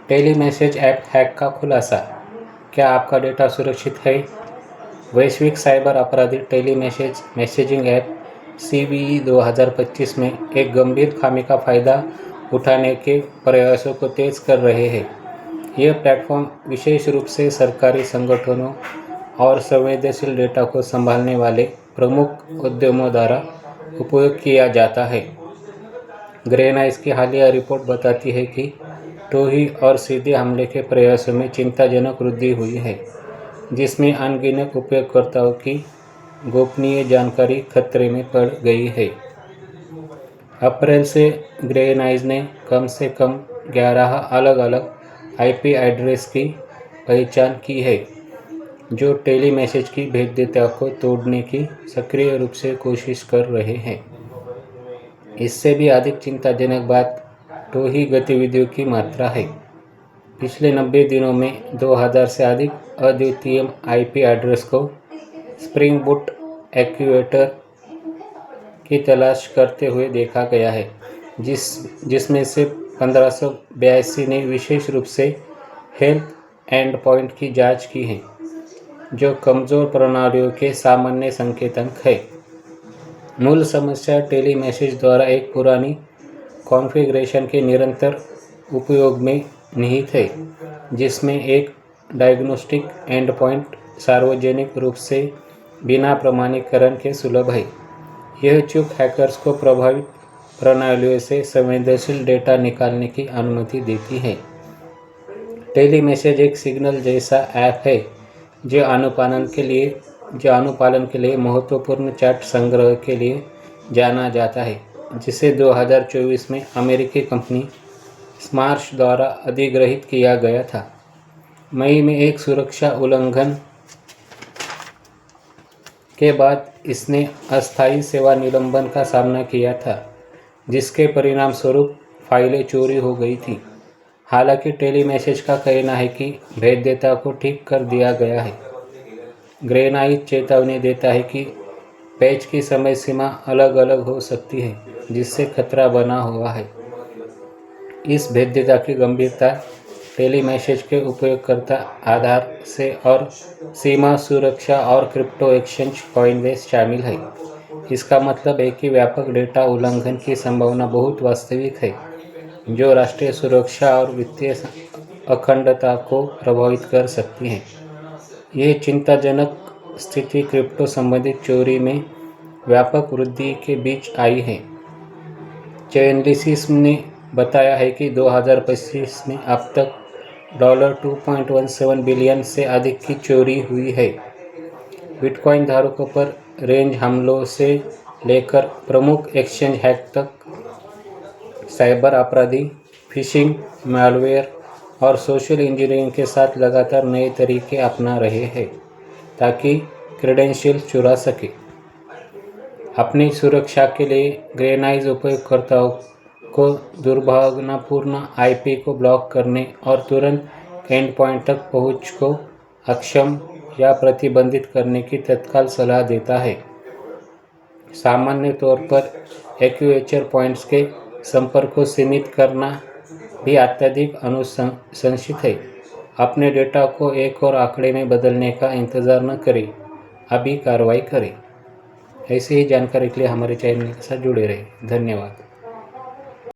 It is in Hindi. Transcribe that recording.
टेली मैसेज ऐप हैक का खुलासा, क्या आपका डेटा सुरक्षित है? वैश्विक साइबर अपराधी टेली मैसेजिंग ऐप CVE 2025 में एक गंभीर खामी का फायदा उठाने के प्रयासों को तेज कर रहे हैं। यह प्लेटफॉर्म विशेष रूप से सरकारी संगठनों और संवेदनशील डेटा को संभालने वाले प्रमुख उद्यमों द्वारा उपयोग किया जाता है। ग्रेनाइस की हालिया रिपोर्ट बताती है कि टोही और सीधे हमले के प्रयासों में चिंताजनक वृद्धि हुई है, जिसमें अनगिनत उपयोगकर्ताओं की गोपनीय जानकारी खतरे में पड़ गई है। अप्रैल से ग्रेनाइस ने कम से कम 11 अलग अलग IP एड्रेस की पहचान की है, जो टेली मैसेज की भेद्यता को तोड़ने की सक्रिय रूप से कोशिश कर रहे हैं। इससे भी अधिक चिंताजनक बात टोही गतिविधियों की मात्रा है। पिछले 90 दिनों में 2000 से अधिक अद्वितीय IP एड्रेस को स्प्रिंग बूट एक्टिवेटर की तलाश करते हुए देखा गया है, जिसमें से 1582 ने विशेष रूप से हेल्थ एंड पॉइंट की जांच की है, जो कमज़ोर प्रणालियों के सामान्य संकेतक है। मूल समस्या टेली मैसेज द्वारा एक पुरानी कॉन्फ़िगरेशन के निरंतर उपयोग में निहित है, जिसमें एक डायग्नोस्टिक एंडपॉइंट सार्वजनिक रूप से बिना प्रमाणीकरण के सुलभ है। यह चूक हैकर्स को प्रभावित प्रणालियों से संवेदनशील डेटा निकालने की अनुमति देती है। टेली मैसेज एक सिग्नल जैसा ऐप है जो अनुपालन के लिए महत्वपूर्ण चैट संग्रह के लिए जाना जाता है, जिसे 2024 में अमेरिकी कंपनी स्मार्श द्वारा अधिग्रहित किया गया था। मई में एक सुरक्षा उल्लंघन के बाद इसने अस्थायी सेवा निलंबन का सामना किया था, जिसके परिणामस्वरूप फाइलें चोरी हो गई थी। हालांकि टेली मैसेज का कहना है कि भेद्यता को ठीक कर दिया गया है। ग्रेनाइस चेतावनी देता है कि पैच की समय सीमा अलग अलग हो सकती है, जिससे खतरा बना हुआ है। इस भेद्यता की गंभीरता टेली मैसेज के उपयोगकर्ता आधार से और सीमा सुरक्षा और क्रिप्टो एक्सचेंज कॉइनबेस शामिल है। इसका मतलब है कि व्यापक डेटा उल्लंघन की संभावना बहुत वास्तविक है, जो राष्ट्रीय सुरक्षा और वित्तीय अखंडता को प्रभावित कर सकती है। यह चिंताजनक स्थिति क्रिप्टो संबंधित चोरी में व्यापक वृद्धि के बीच आई है। चैनलिसिस ने बताया है कि 2025 में अब तक $2.17 बिलियन से अधिक की चोरी हुई है। बिटकॉइन धारकों पर रेंज हमलों से लेकर प्रमुख एक्सचेंज हैक तक, साइबर अपराधी फिशिंग, मैलवेयर और सोशल इंजीनियरिंग के साथ लगातार नए तरीके अपना रहे हैं ताकि क्रेडेंशियल चुरा सके। अपनी सुरक्षा के लिए ग्रेनाइस उपयोगकर्ताओं को दुर्भावनापूर्ण IP को ब्लॉक करने और तुरंत एंड पॉइंट तक पहुंच को अक्षम या प्रतिबंधित करने की तत्काल सलाह देता है। सामान्य तौर पर एक्वेचर पॉइंट्स के संपर्क को सीमित करना भी अत्यधिक अनुशंसित है। अपने डेटा को एक और आंकड़े में बदलने का इंतज़ार न करें, अभी कार्रवाई करें। ऐसी ही जानकारी के लिए हमारे चैनल के साथ जुड़े रहें। धन्यवाद।